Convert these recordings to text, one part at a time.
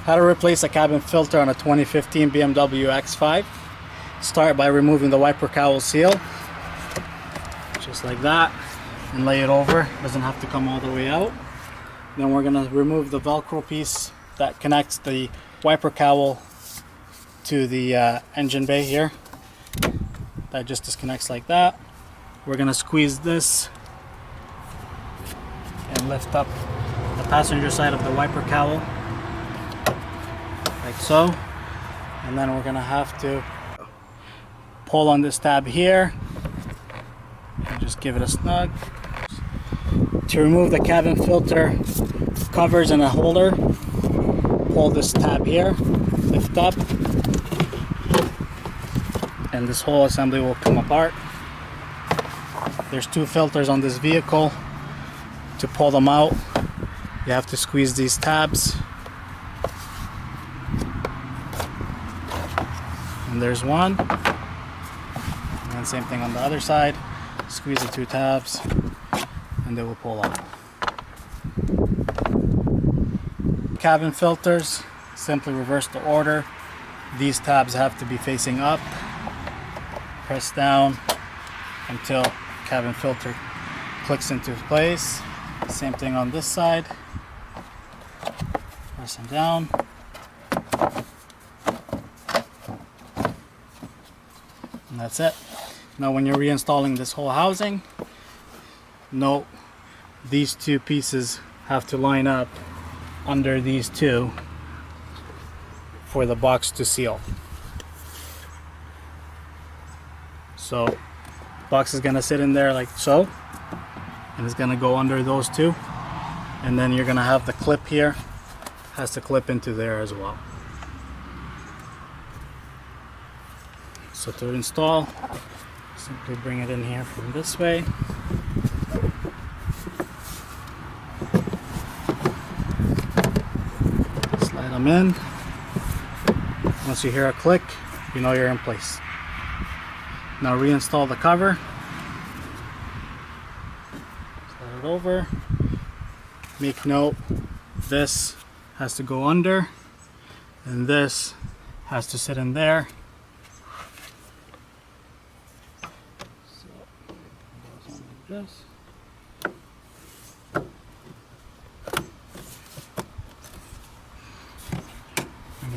How to replace a cabin filter on a 2015 BMW X5. Start by removing the wiper cowl seal, just like that, and lay it over. Doesn't have to come all the way out. Then we're going to remove the Velcro piece that connects the wiper cowl to the engine bay here. That just disconnects like that. We're going to squeeze this and lift up the passenger side of the wiper cowl like so, and then we're gonna have to pull on this tab here and just give it a snug. To remove the cabin filter covers and a holder, pull this tab here, lift up, and this whole assembly will come apart. There's two filters on this vehicle. To pull them out, you have to squeeze these tabs. And there's one. And then same thing on the other side. Squeeze the two tabs and they will pull out. Cabin filters, simply reverse the order. These tabs have to be facing up. Press down until cabin filter clicks into place. Same thing on this side. Press them down. And that's it. Now when you're reinstalling this whole housing, note these two pieces have to line up under these two for the box to seal. So the box is going to sit in there like so, and it's going to go under those two, and then you're going to have the clip here, has to clip into there as well. So to install, simply bring it in here from this way. Slide them in. Once you hear a click, you know you're in place. Now reinstall the cover. Slide it over. Make note, this has to go under, and this has to sit in there. This. Bring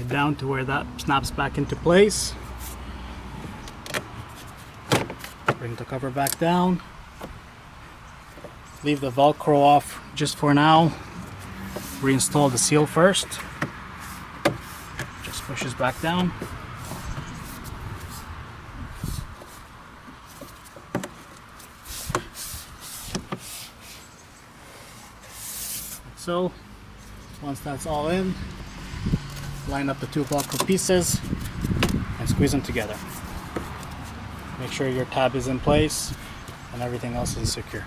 it down to where that snaps back into place. Bring the cover back down. Leave the Velcro off just for now. Reinstall the seal first. Just pushes back down. So once that's all in, line up the two Velcro pieces and squeeze them together. Make sure your tab is in place and everything else is secure.